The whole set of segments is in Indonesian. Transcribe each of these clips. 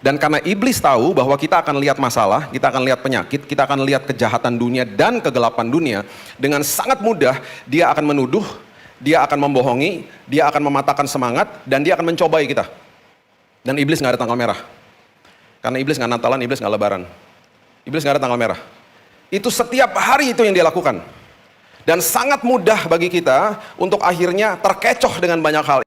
Dan karena iblis tahu bahwa kita akan lihat masalah, kita akan lihat penyakit, kita akan lihat kejahatan dunia dan kegelapan dunia, dengan sangat mudah dia akan menuduh, dia akan membohongi, dia akan mematahkan semangat, dan dia akan mencobai kita. Dan iblis nggak ada tanggal merah. Karena iblis nggak Natalan, iblis nggak Lebaran. Iblis nggak ada tanggal merah. Itu setiap hari itu yang dia lakukan. Dan sangat mudah bagi kita untuk akhirnya terkecoh dengan banyak hal.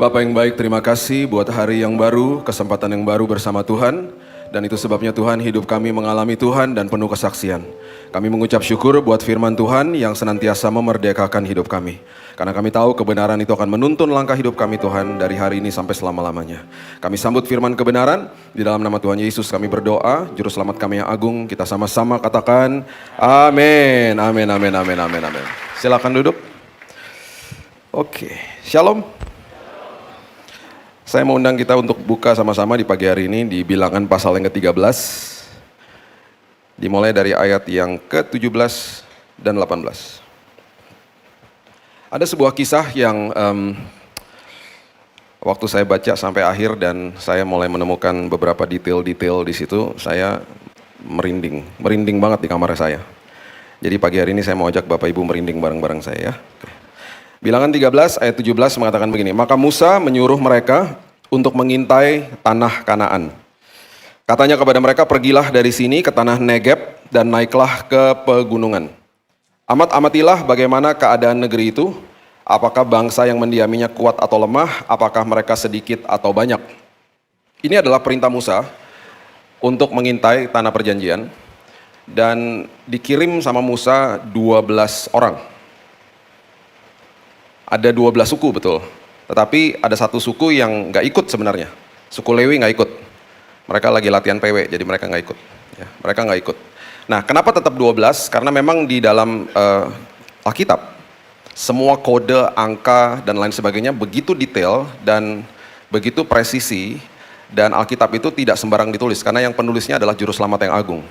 Bapak yang baik, terima kasih buat hari yang baru, kesempatan yang baru bersama Tuhan. Dan itu sebabnya Tuhan, hidup kami mengalami Tuhan dan penuh kesaksian. Kami mengucap syukur buat firman Tuhan yang senantiasa memerdekakan hidup kami. Karena kami tahu kebenaran itu akan menuntun langkah hidup kami Tuhan dari hari ini sampai selama-lamanya. Kami sambut firman kebenaran, di dalam nama Tuhan Yesus kami berdoa, Juru Selamat kami yang agung, kita sama-sama katakan amin, amin, amin, amin, amin, amin. Silakan duduk. Oke, shalom. Saya mau undang kita untuk buka sama-sama di pagi hari ini di Bilangan pasal yang ke-13. Dimulai dari ayat yang ke-17 dan 18. Ada sebuah kisah yang waktu saya baca sampai akhir dan saya mulai menemukan beberapa detail-detail di situ, saya merinding banget di kamar saya. Jadi pagi hari ini saya mau ajak Bapak Ibu merinding bareng-bareng saya ya. Bilangan 13 ayat 17 mengatakan begini, maka Musa menyuruh mereka untuk mengintai tanah Kanaan. Katanya kepada mereka, pergilah dari sini ke tanah Negeb dan naiklah ke pegunungan. Amatilah bagaimana keadaan negeri itu, apakah bangsa yang mendiaminya kuat atau lemah, apakah mereka sedikit atau banyak. Ini adalah perintah Musa untuk mengintai tanah perjanjian dan dikirim sama Musa 12 orang. Ada 12 suku betul, tetapi ada satu suku yang nggak ikut sebenarnya. Suku Lewi nggak ikut. Mereka lagi latihan PW, jadi mereka nggak ikut. Ya, mereka nggak ikut. Nah, kenapa tetap 12? Karena memang di dalam Alkitab, semua kode, angka, dan lain sebagainya begitu detail dan begitu presisi, dan Alkitab itu tidak sembarang ditulis, karena yang penulisnya adalah Juru Selamat yang agung.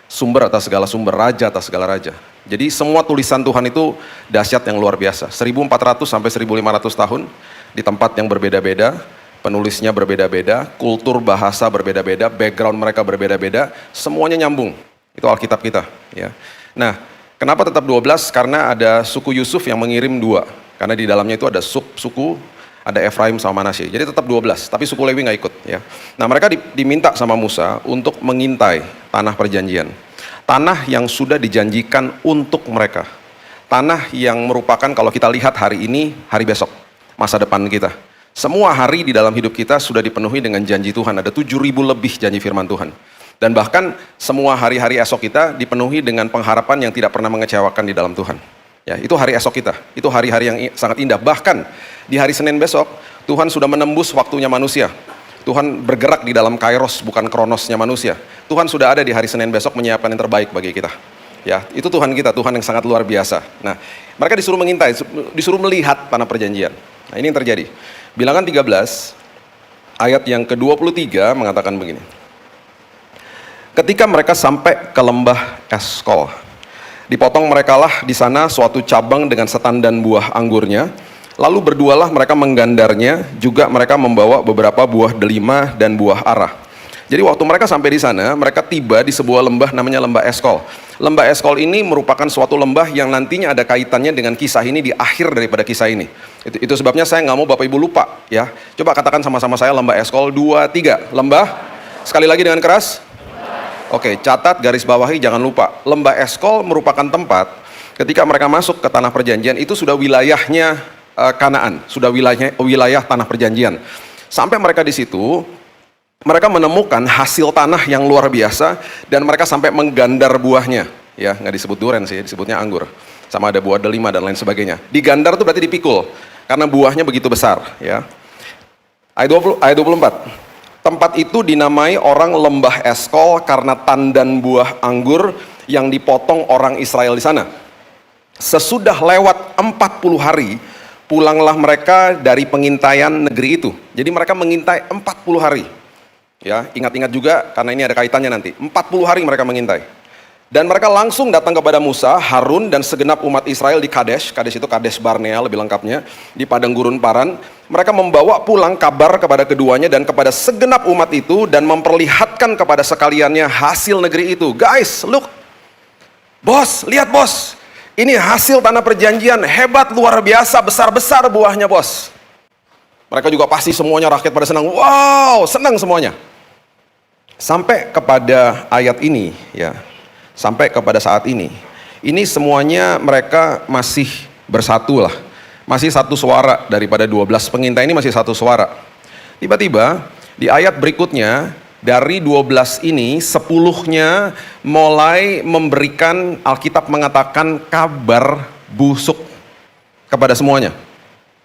Sumber atas segala sumber, raja atas segala raja. Jadi semua tulisan Tuhan itu dahsyat yang luar biasa. 1400 sampai 1500 tahun di tempat yang berbeda-beda, penulisnya berbeda-beda, kultur bahasa berbeda-beda, background mereka berbeda-beda, semuanya nyambung. Itu Alkitab kita, ya. Nah, kenapa tetap 12? Karena ada suku Yusuf yang mengirim 2. Karena di dalamnya itu ada suku, ada Efraim sama Manasye. Jadi tetap 12, tapi suku Lewi nggak ikut, ya. Nah, mereka diminta sama Musa untuk mengintai tanah perjanjian. Tanah yang sudah dijanjikan untuk mereka. Tanah yang merupakan, kalau kita lihat hari ini, hari besok, masa depan kita. Semua hari di dalam hidup kita sudah dipenuhi dengan janji Tuhan. Ada 7.000 lebih janji firman Tuhan. Dan bahkan semua hari-hari esok kita dipenuhi dengan pengharapan yang tidak pernah mengecewakan di dalam Tuhan. Ya, itu hari esok kita. Itu hari-hari yang sangat indah. Bahkan di hari Senin besok, Tuhan sudah menembus waktunya manusia. Tuhan bergerak di dalam kairos, bukan kronosnya manusia. Tuhan sudah ada di hari Senin besok menyiapkan yang terbaik bagi kita. Ya, itu Tuhan kita, Tuhan yang sangat luar biasa. Nah, mereka disuruh mengintai, disuruh melihat tanah perjanjian. Nah, ini yang terjadi. Bilangan 13, ayat yang ke-23 mengatakan begini. Ketika mereka sampai ke lembah Eskol, dipotong merekalah di sana suatu cabang dengan setandan buah anggurnya. Lalu berdualah mereka menggandarnya, juga mereka membawa beberapa buah delima dan buah arah. Jadi waktu mereka sampai di sana, mereka tiba di sebuah lembah namanya lembah Eskol. Lembah Eskol ini merupakan suatu lembah yang nantinya ada kaitannya dengan kisah ini di akhir daripada kisah ini. Itu sebabnya saya nggak mau Bapak Ibu lupa, ya. Coba katakan sama-sama saya lembah Eskol 2, 3. Lembah, sekali lagi dengan keras. Oke, catat, garis bawahi, jangan lupa. Lembah Eskol merupakan tempat ketika mereka masuk ke tanah perjanjian, itu sudah wilayahnya Kanaan, sudah wilayah tanah perjanjian. Sampai mereka di situ, mereka menemukan hasil tanah yang luar biasa dan mereka sampai menggandar buahnya. Ya, nggak disebut duren sih, disebutnya anggur. Sama ada buah delima dan lain sebagainya. Digandar itu berarti dipikul karena buahnya begitu besar, ya. Ayat 24. Tempat itu dinamai orang lembah Eskol karena tandan buah anggur yang dipotong orang Israel di sana. Sesudah lewat 40 hari, pulanglah mereka dari pengintaian negeri itu. Jadi mereka mengintai 40 hari. Ya, ingat-ingat juga karena ini ada kaitannya nanti. 40 hari mereka mengintai. Dan mereka langsung datang kepada Musa, Harun, dan segenap umat Israel di Kadesh. Kadesh itu Kadesh Barnea lebih lengkapnya, di padang gurun Paran. Mereka membawa pulang kabar kepada keduanya dan kepada segenap umat itu, dan memperlihatkan kepada sekaliannya hasil negeri itu. Guys, look, bos, lihat bos, ini hasil tanah perjanjian, hebat, luar biasa, besar-besar buahnya bos. Mereka juga pasti semuanya rakyat pada senang, wow, senang semuanya. Sampai kepada ayat ini, ya. Sampai kepada saat ini semuanya mereka masih bersatu lah. Masih satu suara daripada 12 pengintai ini masih satu suara. Tiba-tiba di ayat berikutnya dari 12 ini 10-nya mulai memberikan, Alkitab mengatakan kabar busuk kepada semuanya.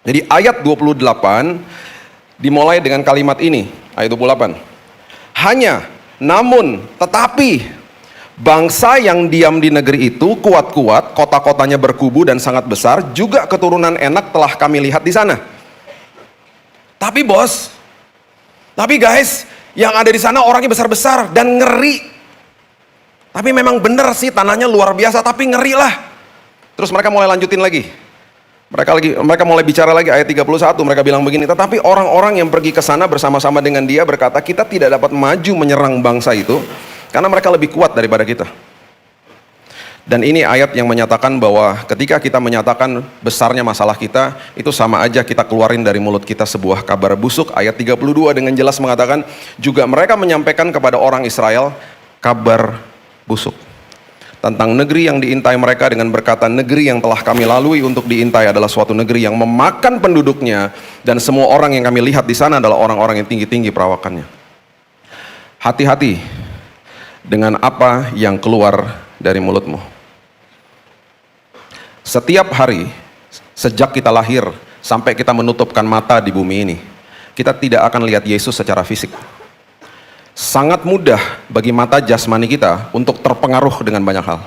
Jadi ayat 28 dimulai dengan kalimat ini, ayat 28. Hanya, namun, tetapi bangsa yang diam di negeri itu kuat-kuat, kota-kotanya berkubu dan sangat besar, juga keturunan enak telah kami lihat di sana. Tapi bos, tapi guys, yang ada di sana orangnya besar-besar dan ngeri. Tapi memang benar sih tanahnya luar biasa, tapi ngeri lah. Terus mereka mulai lanjutin lagi. Mereka mulai bicara lagi ayat 31, mereka bilang begini, tetapi orang-orang yang pergi ke sana bersama-sama dengan dia berkata, kita tidak dapat maju menyerang bangsa itu, karena mereka lebih kuat daripada kita. Dan ini ayat yang menyatakan bahwa ketika kita menyatakan besarnya masalah kita, itu sama aja kita keluarin dari mulut kita sebuah kabar busuk. Ayat 32 dengan jelas mengatakan, juga mereka menyampaikan kepada orang Israel kabar busuk tentang negeri yang diintai mereka dengan berkata, negeri yang telah kami lalui untuk diintai adalah suatu negeri yang memakan penduduknya, dan semua orang yang kami lihat di sana adalah orang-orang yang tinggi-tinggi perawakannya. Hati-hati dengan apa yang keluar dari mulutmu. Setiap hari, sejak kita lahir sampai kita menutupkan mata di bumi ini, kita tidak akan lihat Yesus secara fisik. Sangat mudah bagi mata jasmani kita untuk terpengaruh dengan banyak hal.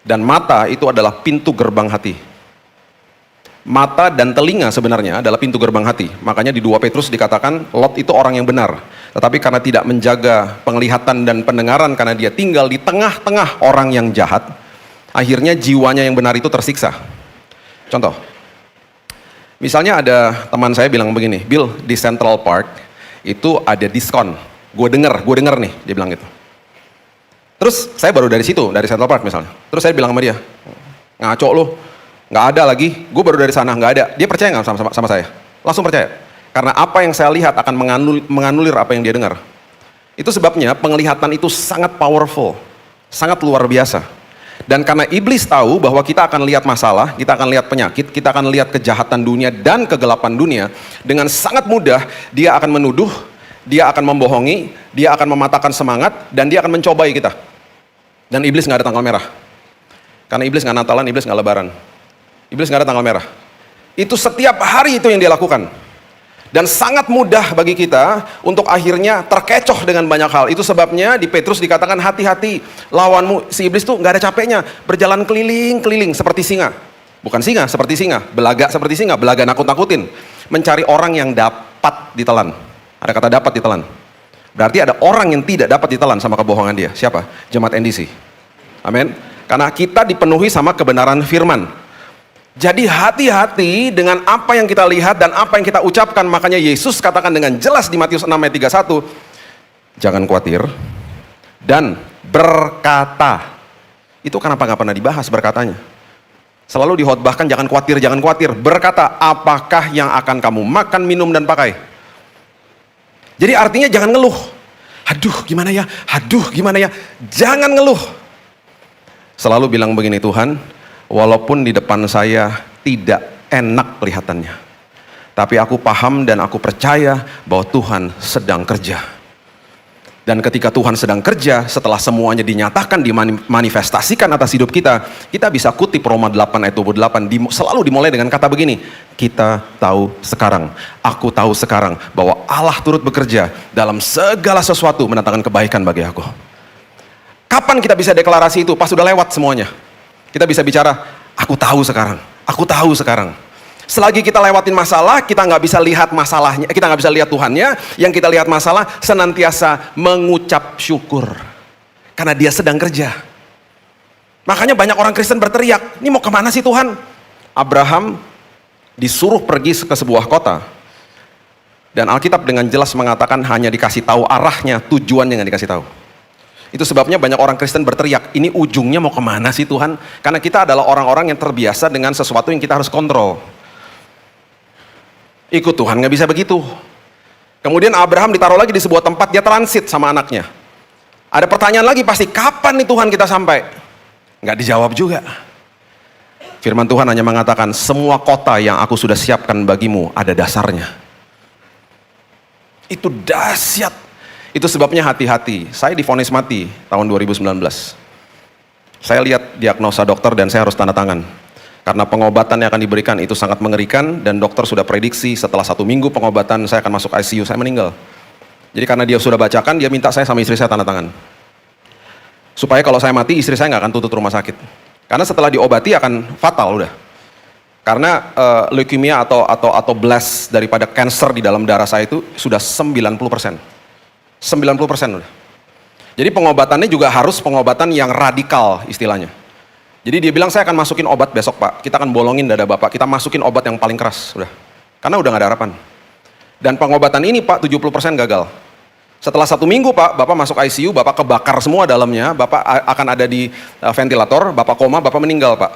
Dan mata itu adalah pintu gerbang hati. Mata dan telinga sebenarnya adalah pintu gerbang hati. Makanya di 2 Petrus dikatakan Lot itu orang yang benar, tetapi karena tidak menjaga penglihatan dan pendengaran, karena dia tinggal di tengah-tengah orang yang jahat, akhirnya jiwanya yang benar itu tersiksa. Contoh, misalnya ada teman saya bilang begini, Bill, di Central Park itu ada diskon. Gue denger nih, dia bilang gitu. Terus saya baru dari situ, dari Central Park misalnya. Terus saya bilang sama dia, ngaco lu, nggak ada lagi, gue baru dari sana, nggak ada. Dia percaya nggak sama saya? Langsung percaya. Karena apa yang saya lihat akan menganulir apa yang dia dengar. Itu sebabnya penglihatan itu sangat powerful, sangat luar biasa. Dan karena iblis tahu bahwa kita akan lihat masalah, kita akan lihat penyakit, kita akan lihat kejahatan dunia dan kegelapan dunia, dengan sangat mudah dia akan menuduh, dia akan membohongi, dia akan mematahkan semangat, dan dia akan mencobai kita. Dan iblis nggak ada tanggal merah. Karena iblis nggak Natalan, iblis nggak Lebaran. Iblis nggak ada tanggal merah. Itu setiap hari itu yang dia lakukan. Dan sangat mudah bagi kita untuk akhirnya terkecoh dengan banyak hal. Itu sebabnya di Petrus dikatakan hati-hati, lawanmu si iblis tuh nggak ada capeknya, berjalan keliling-keliling seperti singa. Bukan singa, seperti singa, belaga seperti singa, belaga nakut-nakutin, mencari orang yang dapat ditelan. Ada kata dapat ditelan. Berarti ada orang yang tidak dapat ditelan sama kebohongan dia. Siapa? Jemaat NDC. Amin. Karena kita dipenuhi sama kebenaran firman. Jadi hati-hati dengan apa yang kita lihat dan apa yang kita ucapkan. Makanya Yesus katakan dengan jelas di Matius 6 ayat 31, jangan khawatir dan berkata. Itu kenapa nggak pernah dibahas berkatanya? Selalu dihotbahkan jangan khawatir, berkata apakah yang akan kamu makan, minum, dan pakai. Jadi artinya jangan ngeluh. Aduh gimana ya, jangan ngeluh. Selalu bilang begini, Tuhan, walaupun di depan saya tidak enak kelihatannya, tapi aku paham dan aku percaya bahwa Tuhan sedang kerja. Dan ketika Tuhan sedang kerja, setelah semuanya dinyatakan, dimanifestasikan atas hidup kita, kita bisa kutip Roma 8 ayat 28, selalu dimulai dengan kata begini, kita tahu sekarang, aku tahu sekarang bahwa Allah turut bekerja dalam segala sesuatu mendatangkan kebaikan bagi aku. Kapan kita bisa deklarasi itu? Pas sudah lewat semuanya. Kita bisa bicara, aku tahu sekarang, aku tahu sekarang. Selagi kita lewatin masalah, kita nggak bisa lihat masalahnya, kita nggak bisa lihat Tuhannya. Yang kita lihat masalah, senantiasa mengucap syukur. Karena dia sedang kerja. Makanya banyak orang Kristen berteriak, ini mau kemana sih Tuhan? Abraham disuruh pergi ke sebuah kota. Dan Alkitab dengan jelas mengatakan hanya dikasih tahu arahnya, tujuannya nggak dikasih tahu. Itu sebabnya banyak orang Kristen berteriak, ini ujungnya mau kemana sih Tuhan? Karena kita adalah orang-orang yang terbiasa dengan sesuatu yang kita harus kontrol. Ikut Tuhan nggak bisa begitu. Kemudian Abraham ditaruh lagi di sebuah tempat, dia transit sama anaknya. Ada pertanyaan lagi pasti, kapan nih Tuhan kita sampai? Nggak dijawab juga. Firman Tuhan hanya mengatakan, semua kota yang aku sudah siapkan bagimu ada dasarnya. Itu dahsyat. Itu sebabnya hati-hati. Saya divonis mati tahun 2019. Saya lihat diagnosa dokter dan saya harus tanda tangan. Karena pengobatan yang akan diberikan itu sangat mengerikan dan dokter sudah prediksi setelah 1 minggu pengobatan saya akan masuk ICU, saya meninggal. Jadi karena dia sudah bacakan, dia minta saya sama istri saya tanda tangan. Supaya kalau saya mati, istri saya nggak akan tutup rumah sakit. Karena setelah diobati akan fatal udah. Karena leukemia atau blast daripada cancer di dalam darah saya itu sudah 90%. 90% udah. Jadi pengobatannya juga harus pengobatan yang radikal istilahnya. Jadi dia bilang saya akan masukin obat besok Pak. Kita akan bolongin dada Bapak, kita masukin obat yang paling keras udah. Karena udah nggak ada harapan. Dan pengobatan ini Pak 70% gagal. Setelah 1 minggu Pak, Bapak masuk ICU, Bapak kebakar semua dalamnya, Bapak akan ada di ventilator, Bapak koma, Bapak meninggal Pak.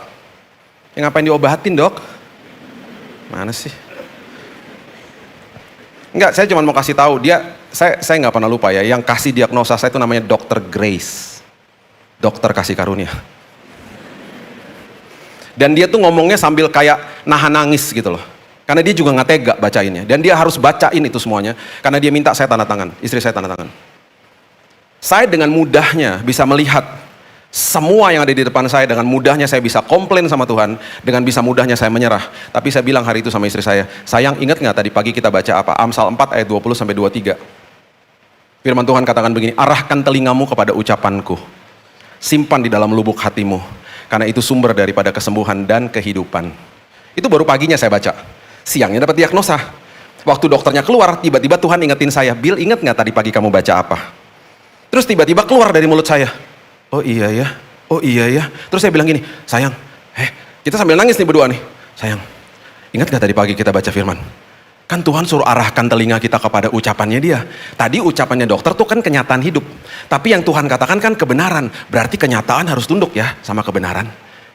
Ya ngapain diobatin dok? Mana sih? Enggak, saya cuma mau kasih tahu dia, saya nggak pernah lupa ya, yang kasih diagnosa saya itu namanya Dr. Grace. Dokter kasih karunia. Dan dia tuh ngomongnya sambil kayak nahan nangis gitu loh. Karena dia juga nggak tega bacainnya. Dan dia harus bacain itu semuanya. Karena dia minta saya tanda tangan. Istri saya tanda tangan. Saya dengan mudahnya bisa melihat semua yang ada di depan saya. Dengan mudahnya saya bisa komplain sama Tuhan. Dengan bisa mudahnya saya menyerah. Tapi saya bilang hari itu sama istri saya. Sayang, ingat nggak tadi pagi kita baca apa? Amsal 4 ayat 20-23. Firman Tuhan katakan begini. Arahkan telingamu kepada ucapanku. Simpan di dalam lubuk hatimu. Karena itu sumber daripada kesembuhan dan kehidupan. Itu baru paginya saya baca. Siangnya dapat diagnosa. Waktu dokternya keluar, tiba-tiba Tuhan ingetin saya, Bill, inget gak tadi pagi kamu baca apa? Terus tiba-tiba keluar dari mulut saya, oh iya ya, oh iya ya. Terus saya bilang gini, sayang, kita sambil nangis nih berdua nih. Sayang, ingat gak tadi pagi kita baca firman? Kan Tuhan suruh arahkan telinga kita kepada ucapannya dia. Tadi ucapannya dokter tuh kan kenyataan hidup. Tapi yang Tuhan katakan kan kebenaran. Berarti kenyataan harus tunduk ya sama kebenaran.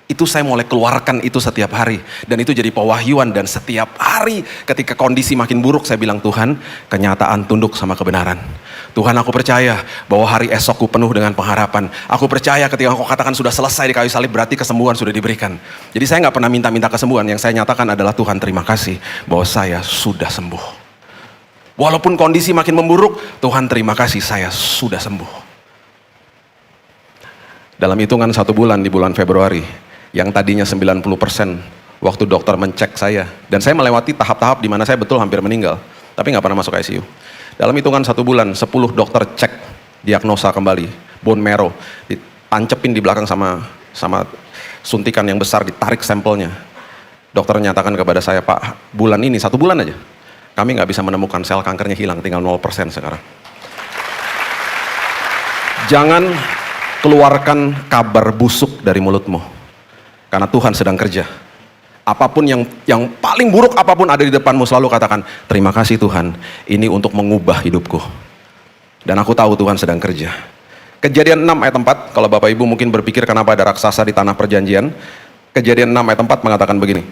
Itu saya mulai keluarkan itu setiap hari. Dan itu jadi pewahyuan. Dan setiap hari ketika kondisi makin buruk saya bilang, Tuhan, kenyataan tunduk sama kebenaran. Tuhan, aku percaya bahwa hari esokku penuh dengan pengharapan. Aku percaya ketika Engkau katakan sudah selesai di kayu salib, berarti kesembuhan sudah diberikan. Jadi saya nggak pernah minta-minta kesembuhan. Yang saya nyatakan adalah, Tuhan terima kasih bahwa saya sudah sembuh. Walaupun kondisi makin memburuk, Tuhan terima kasih saya sudah sembuh. Dalam hitungan 1 bulan di bulan Februari, yang tadinya 90% waktu dokter mencek saya. Dan saya melewati tahap-tahap di mana saya betul hampir meninggal. Tapi nggak pernah masuk ICU. Dalam hitungan 1 bulan, 10 dokter cek diagnosa kembali. Bone marrow, ditancepin di belakang sama suntikan yang besar, ditarik sampelnya. Dokter nyatakan kepada saya, Pak, bulan ini, 1 bulan aja, kami nggak bisa menemukan sel kankernya hilang, tinggal 0% sekarang. Jangan keluarkan kabar busuk dari mulutmu. Karena Tuhan sedang kerja. Apapun yang paling buruk apapun ada di depanmu, selalu katakan, terima kasih Tuhan, ini untuk mengubah hidupku. Dan aku tahu Tuhan sedang kerja. Kejadian 6 ayat 4, kalau Bapak Ibu mungkin berpikir kenapa ada raksasa di tanah perjanjian. Kejadian 6 ayat 4 mengatakan begini.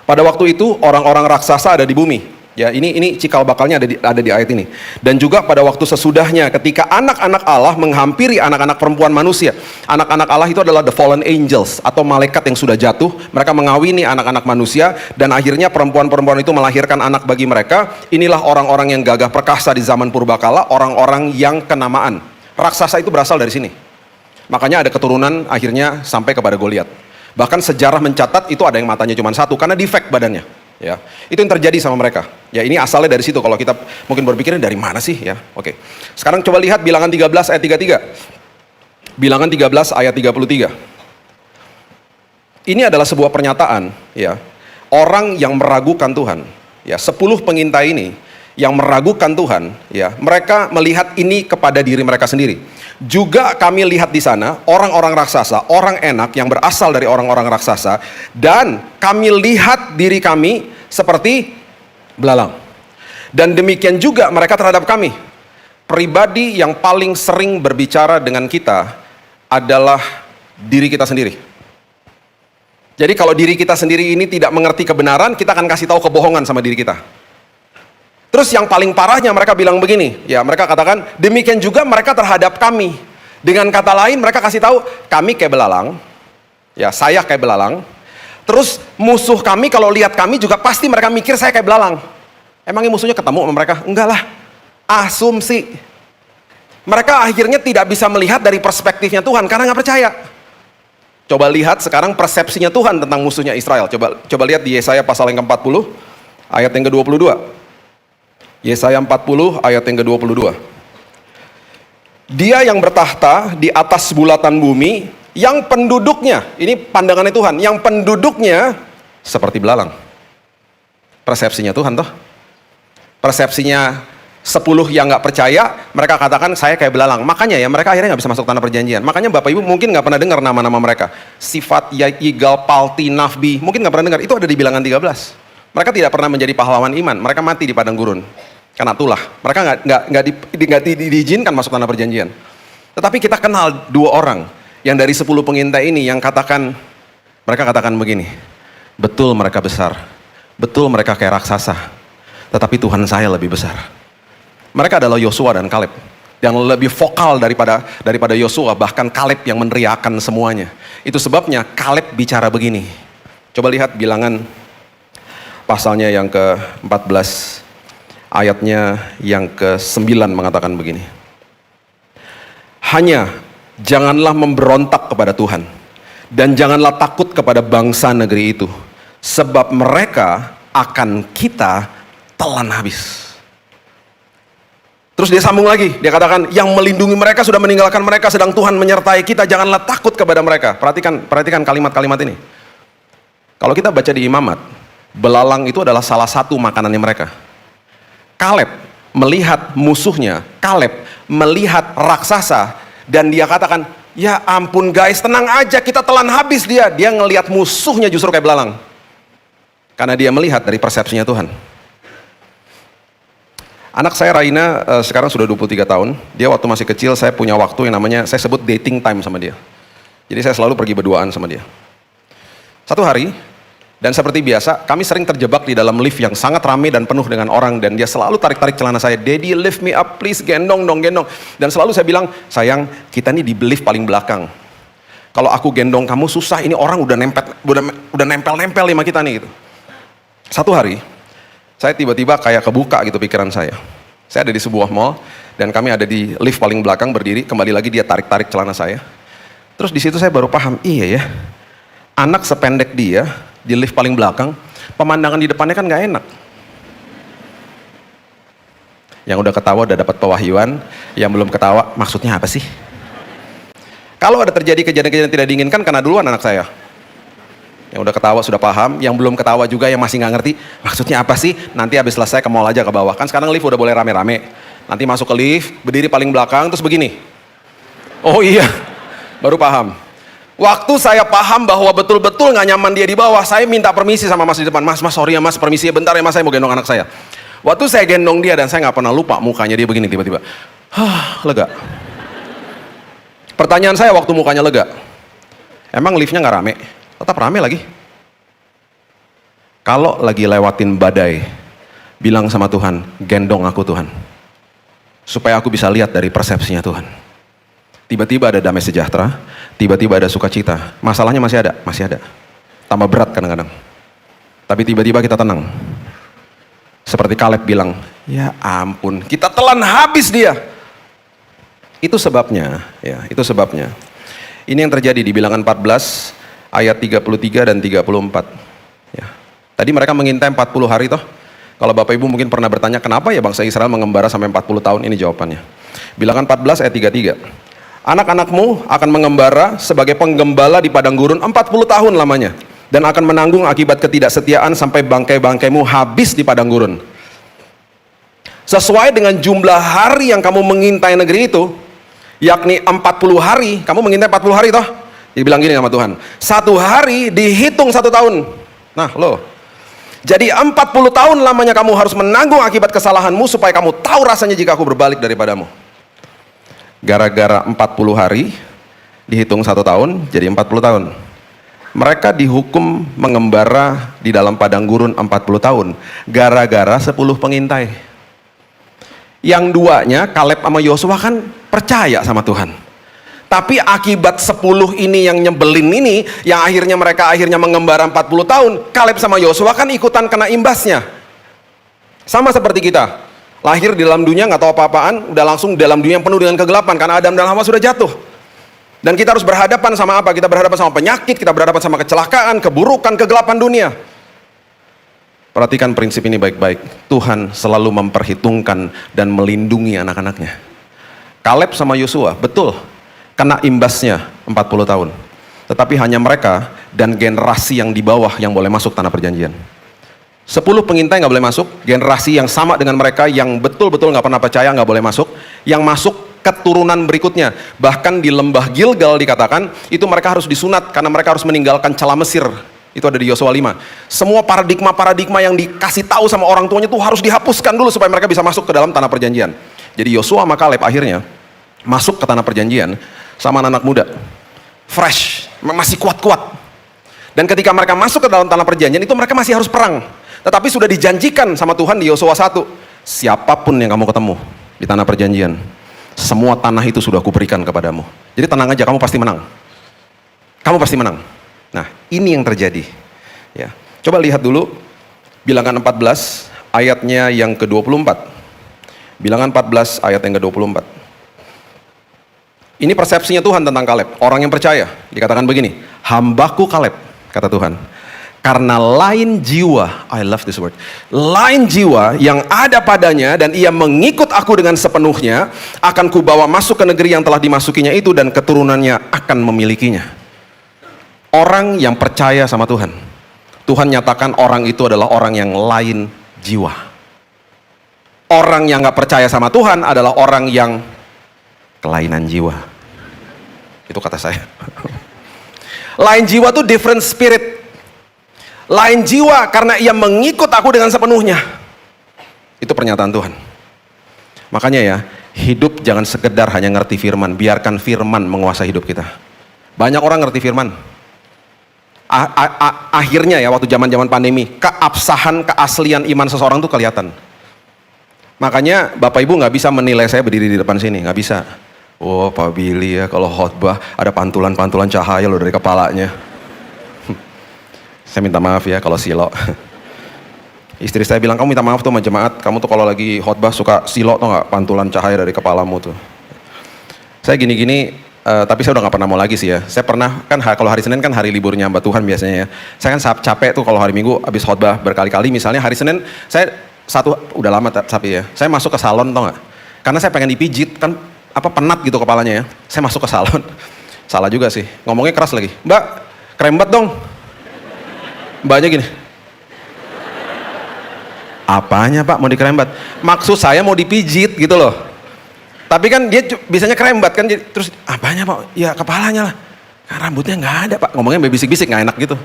Pada waktu itu orang-orang raksasa ada di bumi. Ya, ini cikal bakalnya ada di ayat ini. Dan juga pada waktu sesudahnya ketika anak-anak Allah menghampiri anak-anak perempuan manusia. Anak-anak Allah itu adalah the fallen angels atau malaikat yang sudah jatuh. Mereka mengawini anak-anak manusia dan akhirnya perempuan-perempuan itu melahirkan anak bagi mereka. Inilah orang-orang yang gagah perkasa di zaman purbakala, orang-orang yang kenamaan. Raksasa itu berasal dari sini. Makanya ada keturunan akhirnya sampai kepada Goliat. Bahkan sejarah mencatat itu ada yang matanya cuma 1 karena defect badannya. Ya, itu yang terjadi sama mereka. Ya, ini asalnya dari situ. Kalau kita mungkin berpikirnya dari mana sih? Ya, oke. Sekarang coba lihat Bilangan 13 ayat 33. Bilangan 13 ayat 33. Ini adalah sebuah pernyataan, ya. Orang yang meragukan Tuhan. Ya, 10 pengintai ini yang meragukan Tuhan, ya, mereka melihat ini kepada diri mereka sendiri. Juga kami lihat di sana orang-orang raksasa, orang enak yang berasal dari orang-orang raksasa, dan kami lihat diri kami seperti belalang. Dan demikian juga mereka terhadap kami. Pribadi yang paling sering berbicara dengan kita adalah diri kita sendiri. Jadi kalau diri kita sendiri ini tidak mengerti kebenaran, kita akan kasih tahu kebohongan sama diri kita. Terus yang paling parahnya mereka bilang begini, ya mereka katakan demikian juga mereka terhadap kami. Dengan kata lain mereka kasih tahu kami kayak belalang, ya saya kayak belalang. Terus musuh kami kalau lihat kami juga pasti mereka mikir saya kayak belalang. Emangnya musuhnya ketemu sama mereka? Enggak lah, asumsi. Mereka akhirnya tidak bisa melihat dari perspektifnya Tuhan karena nggak percaya. Coba lihat sekarang persepsinya Tuhan tentang musuhnya Israel. Coba lihat di Yesaya pasal yang ke-40 ayat yang ke-22. Yesaya 40 ayat yang ke-22. Dia yang bertahta di atas bulatan bumi, yang penduduknya, ini pandangannya Tuhan, yang penduduknya seperti belalang. Persepsinya Tuhan toh. Persepsinya 10 yang nggak percaya, mereka katakan saya kayak belalang. Makanya ya mereka akhirnya nggak bisa masuk tanah perjanjian. Makanya Bapak Ibu mungkin nggak pernah dengar nama-nama mereka. Sifat, Yigal, Palti, Nafbi, mungkin nggak pernah dengar. Itu ada di Bilangan 13. Mereka tidak pernah menjadi pahlawan iman. Mereka mati di padang gurun. Karena itulah, mereka nggak diizinkan masuk tanah perjanjian. Tetapi kita kenal 2 orang yang dari 10 pengintai ini yang mereka katakan begini, betul mereka besar, betul mereka kayak raksasa, tetapi Tuhan saya lebih besar. Mereka adalah Yosua dan Kaleb, yang lebih vokal daripada Yosua, bahkan Kaleb yang meneriakan semuanya. Itu sebabnya Kaleb bicara begini. Coba lihat Bilangan pasalnya yang ke-14. Ayatnya yang ke-9 mengatakan begini. Hanya janganlah memberontak kepada Tuhan, dan janganlah takut kepada bangsa negeri itu, sebab mereka akan kita telan habis. Terus dia sambung lagi, dia katakan yang melindungi mereka sudah meninggalkan mereka, sedang Tuhan menyertai kita, janganlah takut kepada mereka. Perhatikan kalimat-kalimat ini. Kalau kita baca di Imamat, belalang itu adalah salah satu makanannya mereka. Kaleb melihat musuhnya, Kaleb melihat raksasa, dan dia katakan, ya ampun guys, tenang aja, kita telan habis dia. Dia ngelihat musuhnya justru kayak belalang. Karena dia melihat dari persepsinya Tuhan. Anak saya Raina sekarang sudah 23 tahun. Dia waktu masih kecil, saya punya waktu yang namanya, saya sebut dating time sama dia. Jadi saya selalu pergi berduaan sama dia. Satu hari, dan seperti biasa, kami sering terjebak di dalam lift yang sangat ramai dan penuh dengan orang, dan dia selalu tarik-tarik celana saya, "Daddy, lift me up please, gendong dong, gendong." Dan selalu saya bilang, "Sayang, kita nih di lift paling belakang. Kalau aku gendong kamu susah, ini orang udah nempel-nempel sama kita nih," gitu. Satu hari, saya tiba-tiba kayak kebuka gitu pikiran saya. Saya ada di sebuah mall, dan kami ada di lift paling belakang berdiri, kembali lagi dia tarik-tarik celana saya. Terus di situ saya baru paham, iya ya, anak sependek dia, di lift paling belakang, pemandangan di depannya kan nggak enak. Yang udah ketawa udah dapat pewahyuan, yang belum ketawa maksudnya apa sih? Kalau ada terjadi kejadian-kejadian tidak diinginkan, karena duluan anak saya. Yang udah ketawa sudah paham, yang belum ketawa juga yang masih nggak ngerti, maksudnya apa sih? Nanti habis selesai ke mall aja ke bawah. Kan sekarang lift udah boleh rame-rame. Nanti masuk ke lift, berdiri paling belakang, terus begini. Oh iya, baru paham. Waktu saya paham bahwa betul-betul nggak nyaman dia di bawah, saya minta permisi sama mas di depan. Mas, sorry ya mas, permisi ya bentar ya mas, saya mau gendong anak saya. Waktu saya gendong dia, dan saya nggak pernah lupa mukanya dia begini tiba-tiba. Lega. Pertanyaan saya waktu mukanya lega, emang liftnya nggak rame? Tetap rame lagi. Kalau lagi lewatin badai, bilang sama Tuhan, gendong aku Tuhan. Supaya aku bisa lihat dari persepsinya Tuhan. Tiba-tiba ada damai sejahtera, tiba-tiba ada sukacita. Masalahnya masih ada. Tambah berat kadang-kadang. Tapi tiba-tiba kita tenang. Seperti Kaleb bilang, ya ampun, kita telan habis dia. Itu sebabnya, ya, itu sebabnya. Ini yang terjadi di Bilangan 14 ayat 33 dan 34. Ya. Tadi mereka mengintai 40 hari toh. Kalau Bapak Ibu mungkin pernah bertanya, kenapa ya bangsa Israel mengembara sampai 40 tahun? Ini jawabannya. Bilangan 14 ayat 33. Anak-anakmu akan mengembara sebagai penggembala di padang gurun 40 tahun lamanya, dan akan menanggung akibat ketidaksetiaan sampai bangkai-bangkaimu habis di padang gurun. Sesuai dengan jumlah hari yang kamu mengintai negeri itu, yakni 40 hari, kamu mengintai 40 hari toh? Dibilang gini sama Tuhan, 1 hari dihitung 1 tahun. Nah loh, jadi 40 tahun lamanya kamu harus menanggung akibat kesalahanmu supaya kamu tahu rasanya jika aku berbalik daripadamu. Gara-gara 40 hari dihitung 1 tahun, jadi 40 tahun. Mereka dihukum mengembara di dalam padang gurun 40 tahun gara-gara 10 pengintai. Yang duanya, Kaleb sama Yosua kan percaya sama Tuhan. Tapi akibat 10 ini yang nyebelin ini, yang akhirnya mereka mengembara 40 tahun, Kaleb sama Yosua kan ikutan kena imbasnya. Sama seperti kita, lahir di dalam dunia nggak tahu apa-apaan, udah langsung dalam dunia yang penuh dengan kegelapan karena Adam dan Hawa sudah jatuh. Dan kita harus berhadapan sama apa? Kita berhadapan sama penyakit, kita berhadapan sama kecelakaan, keburukan, kegelapan dunia. Perhatikan prinsip ini baik-baik. Tuhan selalu memperhitungkan dan melindungi anak-anaknya. Kaleb sama Yosua, betul, kena imbasnya 40 tahun. Tetapi hanya mereka dan generasi yang di bawah yang boleh masuk tanah perjanjian. 10 pengintai nggak boleh masuk, generasi yang sama dengan mereka yang betul-betul nggak pernah percaya nggak boleh masuk. Yang masuk keturunan berikutnya, bahkan di lembah Gilgal dikatakan itu mereka harus disunat karena mereka harus meninggalkan celah Mesir. Itu ada di Yosua 5. Semua paradigma yang dikasih tahu sama orang tuanya itu harus dihapuskan dulu supaya mereka bisa masuk ke dalam tanah perjanjian. Jadi Yosua sama Kaleb akhirnya masuk ke tanah perjanjian sama anak muda, fresh, masih kuat-kuat. Dan ketika mereka masuk ke dalam tanah perjanjian itu mereka masih harus perang. Tetapi sudah dijanjikan sama Tuhan di Yosua 1, siapapun yang kamu ketemu di tanah perjanjian, semua tanah itu sudah kuberikan kepadamu. Jadi tenang aja, kamu pasti menang. Kamu pasti menang. Nah, ini yang terjadi. Ya. Coba lihat dulu Bilangan 14 ayatnya yang ke-24. Bilangan 14 ayat yang ke-24. Ini persepsinya Tuhan tentang Kaleb, orang yang percaya. Dikatakan begini, hambaku Kaleb, kata Tuhan, karena lain jiwa, I love this word, lain jiwa yang ada padanya dan ia mengikut aku dengan sepenuhnya, akan kubawa masuk ke negeri yang telah dimasukinya itu dan keturunannya akan memilikinya. Orang yang percaya sama Tuhan, Tuhan nyatakan orang itu adalah orang yang lain jiwa. Orang yang gak percaya sama Tuhan adalah orang yang kelainan jiwa. Itu kata saya. Lain jiwa tuh different spirit. Lain jiwa karena ia mengikut aku dengan sepenuhnya. Itu pernyataan Tuhan. Makanya ya, hidup jangan sekedar hanya ngerti firman, biarkan firman menguasai hidup kita. Banyak orang ngerti firman. Akhirnya ya, waktu zaman-zaman pandemi, keabsahan, keaslian iman seseorang tuh kelihatan. Makanya Bapak Ibu nggak bisa menilai saya berdiri di depan sini, nggak bisa. Oh Pak Billy ya, kalau khotbah ada pantulan-pantulan cahaya loh dari kepalanya. Saya minta maaf ya kalau silo. Istri saya bilang, kamu minta maaf tuh sama jemaat, kamu tuh kalau lagi khotbah suka silo tuh nggak, pantulan cahaya dari kepalamu tuh. Saya gini-gini, tapi saya udah nggak pernah mau lagi sih ya. Saya pernah, kan kalau hari Senin kan hari liburnya hamba Tuhan biasanya ya. Saya kan capek tuh kalau hari Minggu habis khotbah berkali-kali, misalnya hari Senin, saya udah lama tapi ya, saya masuk ke salon tau nggak? Karena saya pengen dipijit, kan penat gitu kepalanya ya. Saya masuk ke salon, salah juga sih, ngomongnya keras lagi. Mbak, kerembat dong. Mbaknya gini, apanya Pak mau dikerembat? Maksud saya mau dipijit gitu loh. Tapi kan dia biasanya kerembat kan, terus apanya Pak? Ya kepalanya lah. Nah, rambutnya nggak ada Pak. Ngomongnya bisik-bisik nggak enak gitu.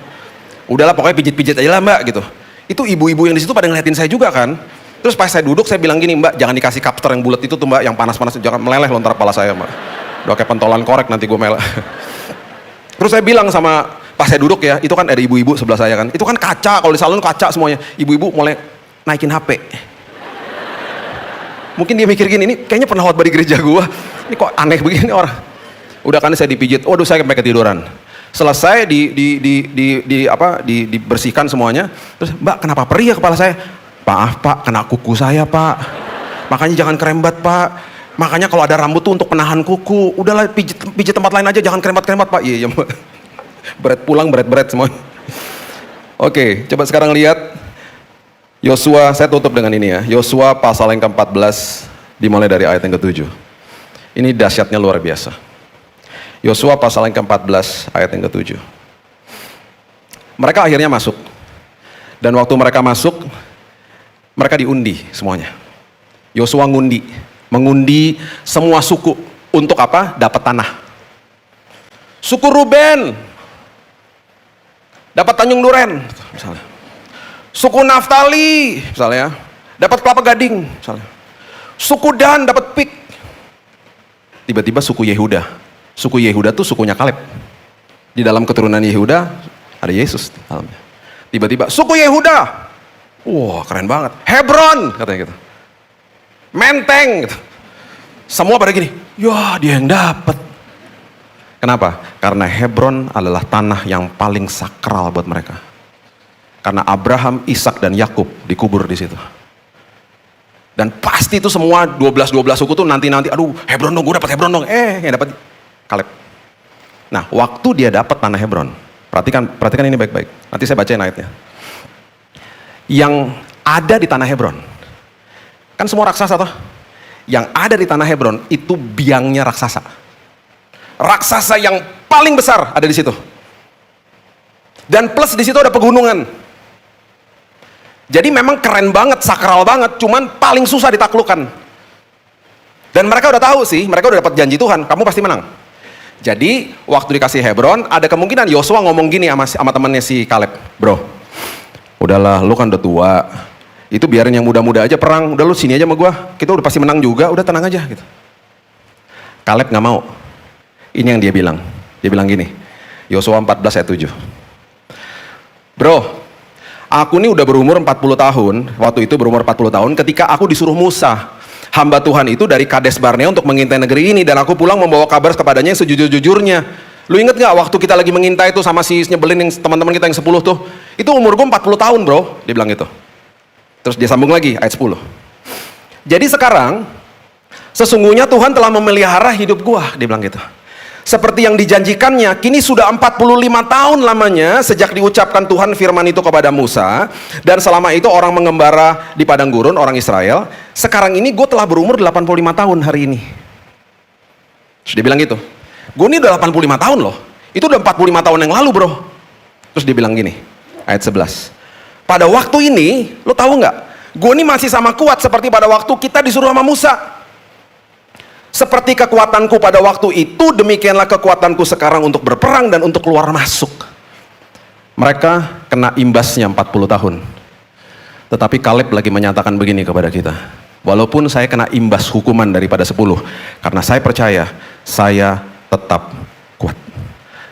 Udahlah pokoknya pijit-pijit aja lah Mbak gitu. Itu ibu-ibu yang di situ pada ngeliatin saya juga kan. Terus pas saya duduk saya bilang gini, Mbak jangan dikasih kapter yang bulat itu tuh Mbak, yang panas-panas, jangan meleleh lontar kepala saya Mbak. Udah kayak pentolan korek nanti gue meleleh. Terus saya bilang sama, pas saya duduk ya, itu kan ada ibu-ibu sebelah saya kan. Itu kan kaca, kalau di salon kaca semuanya. Ibu-ibu mulai naikin HP. Mungkin dia mikir gini, ini kayaknya pernah khotbah di gereja gua. Ini kok aneh begini orang. Udah kan saya dipijit, waduh saya sampai ketiduran. Selesai dibersihkan semuanya. Terus, Mbak kenapa perih ya kepala saya? Maaf Pak, kena kuku saya Pak. Makanya jangan kerembat Pak. Makanya kalau ada rambut tuh untuk penahan kuku. Udahlah pijit tempat lain aja, jangan kerembat-kerembat Pak. Iya Mbak. Berat pulang, berat semua. Oke, coba sekarang lihat Yosua, saya tutup dengan ini ya. Yosua pasal yang ke-14 dimulai dari ayat yang ke-7. Ini dahsyatnya luar biasa. Yosua pasal yang ke-14 ayat yang ke-7. Mereka akhirnya masuk. Dan waktu mereka masuk, mereka diundi semuanya. Yosua mengundi semua suku untuk apa? Dapat tanah. Suku Ruben dapat Tanjung Duren, misalnya. Suku Naftali, misalnya, dapat Kelapa Gading, misalnya. Suku Dan dapat Pik. Tiba-tiba suku Yehuda. Suku Yehuda tuh sukunya Kaleb. Di dalam keturunan Yehuda ada Yesus di dalamnya. Tiba-tiba suku Yehuda. Wah, keren banget. Hebron katanya gitu. Menteng gitu. Semua pada gini, ya dia yang dapat. Kenapa? Karena Hebron adalah tanah yang paling sakral buat mereka. Karena Abraham, Ishak dan Yakub dikubur di situ. Dan pasti itu semua 12 suku tuh nanti aduh, Hebron dong, gue dapat Hebron dong. Yang dapat Kaleb. Nah, waktu dia dapat tanah Hebron, perhatikan ini baik-baik. Nanti saya bacain ayatnya. Yang ada di tanah Hebron, kan semua raksasa toh? Yang ada di tanah Hebron itu biangnya raksasa. Raksasa yang paling besar ada di situ. Dan plus di situ ada pegunungan. Jadi memang keren banget, sakral banget, cuman paling susah ditaklukkan. Dan mereka udah tahu sih, mereka udah dapat janji Tuhan, kamu pasti menang. Jadi waktu dikasih Hebron, ada kemungkinan Yosua ngomong gini sama temannya si Kaleb, bro, udahlah, lu kan udah tua, itu biarin yang muda-muda aja perang, udah lu sini aja sama gua, kita udah pasti menang juga, udah tenang aja gitu. Kaleb nggak mau. Ini yang dia bilang gini, Yosua 14 ayat 7. Bro, aku ini udah berumur 40 tahun, waktu itu berumur 40 tahun ketika aku disuruh Musa, hamba Tuhan itu dari Kades Barnea untuk mengintai negeri ini, dan aku pulang membawa kabar kepadanya yang sejujur-jujurnya. Lu inget gak waktu kita lagi mengintai tuh sama si nyebelin yang teman-teman kita yang 10 tuh, itu umur gue 40 tahun bro, dia bilang gitu. Terus dia sambung lagi ayat 10. Jadi sekarang sesungguhnya Tuhan telah memelihara hidup gua, dia bilang gitu. Seperti yang dijanjikannya, kini sudah 45 tahun lamanya sejak diucapkan Tuhan firman itu kepada Musa, dan selama itu orang mengembara di padang gurun, orang Israel. Sekarang ini gue telah berumur 85 tahun hari ini. Terus dia bilang gitu, gue ini udah 85 tahun loh, itu udah 45 tahun yang lalu bro. Terus dia bilang gini, ayat 11, pada waktu ini, lo tahu nggak, gue ini masih sama kuat seperti pada waktu kita disuruh sama Musa. Seperti kekuatanku pada waktu itu, demikianlah kekuatanku sekarang untuk berperang dan untuk keluar masuk. Mereka kena imbasnya 40 tahun. Tetapi Kaleb lagi menyatakan begini kepada kita, walaupun saya kena imbas hukuman daripada 10, karena saya percaya, saya tetap kuat.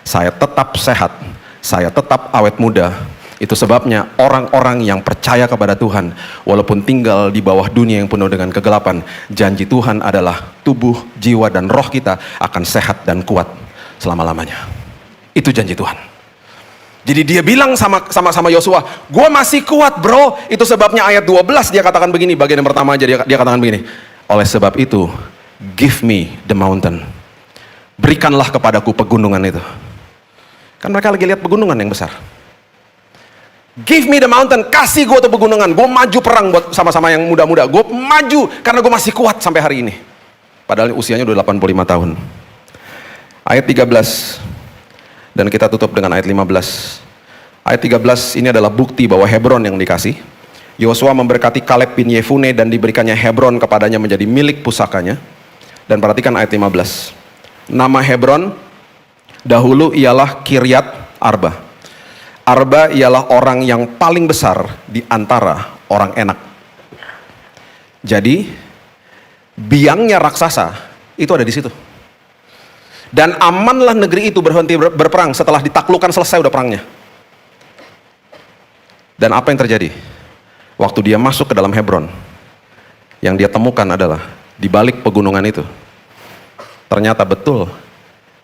Saya tetap sehat, saya tetap awet muda. Itu sebabnya orang-orang yang percaya kepada Tuhan, walaupun tinggal di bawah dunia yang penuh dengan kegelapan, janji Tuhan adalah tubuh, jiwa, dan roh kita akan sehat dan kuat selama-lamanya. Itu janji Tuhan. Jadi dia bilang sama Yosua, gue masih kuat bro. Itu sebabnya ayat 12 dia katakan begini, bagian yang pertama aja dia katakan begini, oleh sebab itu, give me the mountain. Berikanlah kepadaku pegunungan itu. Kan mereka lagi lihat pegunungan yang besar. Give me the mountain, kasih gue tuh pegunungan, gue maju perang buat sama-sama yang muda-muda, gue maju karena gue masih kuat sampai hari ini. Padahal usianya udah 85 tahun. Ayat 13, dan kita tutup dengan ayat 15. Ayat 13 ini adalah bukti bahwa Hebron yang dikasih. Yosua memberkati Kaleb bin Yefune dan diberikannya Hebron kepadanya menjadi milik pusakanya. Dan perhatikan ayat 15. Nama Hebron dahulu ialah Kiryat Arba. Arba ialah orang yang paling besar di antara orang enak. Jadi biangnya raksasa itu ada di situ. Dan amanlah negeri itu berhenti berperang setelah ditaklukkan, selesai udah perangnya. Dan apa yang terjadi? Waktu dia masuk ke dalam Hebron, yang dia temukan adalah di balik pegunungan itu, ternyata betul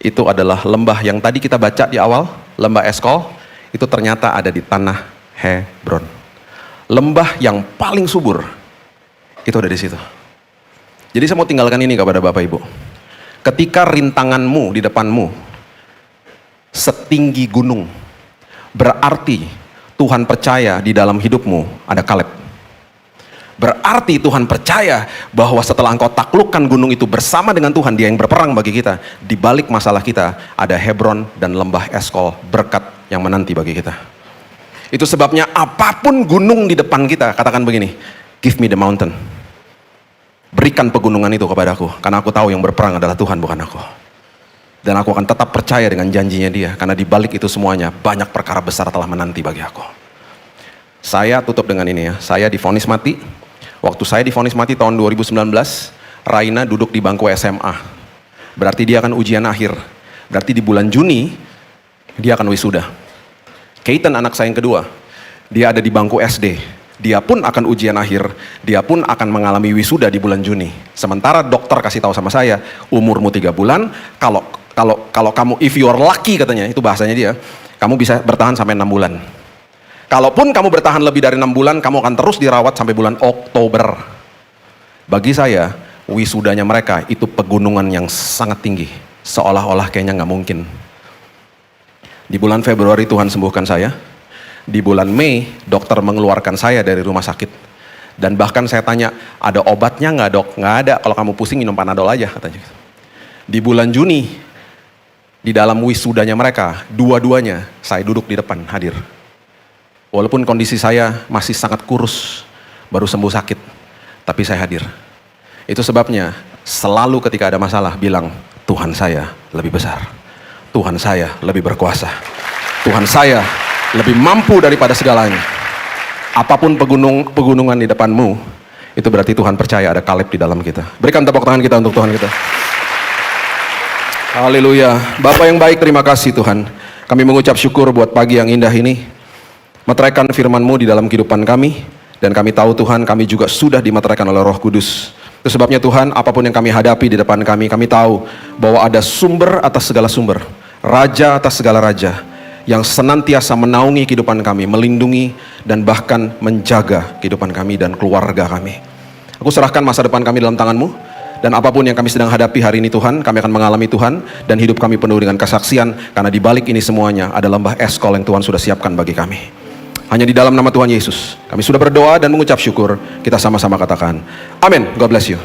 itu adalah lembah yang tadi kita baca di awal, lembah Eskol. Itu ternyata ada di tanah Hebron. Lembah yang paling subur itu ada di situ. Jadi saya mau tinggalkan ini kepada Bapak Ibu. Ketika rintanganmu di depanmu setinggi gunung, berarti Tuhan percaya di dalam hidupmu ada Kaleb. Berarti Tuhan percaya bahwa setelah engkau taklukkan gunung itu bersama dengan Tuhan, Dia yang berperang bagi kita. Di balik masalah kita ada Hebron dan lembah Eskol, berkat yang menanti bagi kita. Itu sebabnya apapun gunung di depan kita, katakan begini, give me the mountain. Berikan pegunungan itu kepadaku, karena aku tahu yang berperang adalah Tuhan, bukan aku. Dan aku akan tetap percaya dengan janjinya dia, karena di balik itu semuanya banyak perkara besar telah menanti bagi aku. Saya tutup dengan ini ya, saya divonis mati. Waktu saya divonis mati tahun 2019, Raina duduk di bangku SMA. Berarti dia akan ujian akhir. Berarti di bulan Juni, dia akan wisuda. Keaton anak saya yang kedua, dia ada di bangku SD. Dia pun akan ujian akhir, dia pun akan mengalami wisuda di bulan Juni. Sementara dokter kasih tahu sama saya, umurmu 3 bulan, kalau kamu, if you are lucky katanya, itu bahasanya dia, kamu bisa bertahan sampai 6 bulan. Kalaupun kamu bertahan lebih dari 6 bulan, kamu akan terus dirawat sampai bulan Oktober. Bagi saya, wisudanya mereka itu pegunungan yang sangat tinggi. Seolah-olah kayaknya nggak mungkin. Di bulan Februari Tuhan sembuhkan saya. Di bulan Mei, dokter mengeluarkan saya dari rumah sakit. Dan bahkan saya tanya, ada obatnya nggak dok? Nggak ada, kalau kamu pusing minum Panadol aja katanya. Di bulan Juni, di dalam wisudanya mereka, dua-duanya saya duduk di depan hadir. Walaupun kondisi saya masih sangat kurus, baru sembuh sakit, tapi saya hadir. Itu sebabnya selalu ketika ada masalah bilang, Tuhan saya lebih besar, Tuhan saya lebih berkuasa, Tuhan saya lebih mampu daripada segalanya. Apapun pegunungan di depanmu, itu berarti Tuhan percaya ada Kaleb di dalam kita. Berikan tepuk tangan kita untuk Tuhan kita. Haleluya. Bapa yang baik, terima kasih Tuhan. Kami mengucap syukur buat pagi yang indah ini. Meteraikan firman-Mu di dalam kehidupan kami. Dan kami tahu Tuhan, kami juga sudah dimeteraikan oleh Roh Kudus. Itu sebabnya Tuhan, apapun yang kami hadapi di depan kami tahu bahwa ada sumber atas segala sumber. Raja atas segala raja. Yang senantiasa menaungi kehidupan kami, melindungi dan bahkan menjaga kehidupan kami dan keluarga kami. Aku serahkan masa depan kami dalam tangan-Mu, dan apapun yang kami sedang hadapi hari ini Tuhan, kami akan mengalami Tuhan, dan hidup kami penuh dengan kesaksian, karena di balik ini semuanya ada lembah eskol yang Tuhan sudah siapkan bagi kami. Hanya di dalam nama Tuhan Yesus, kami sudah berdoa dan mengucap syukur, kita sama-sama katakan, amin. God bless you.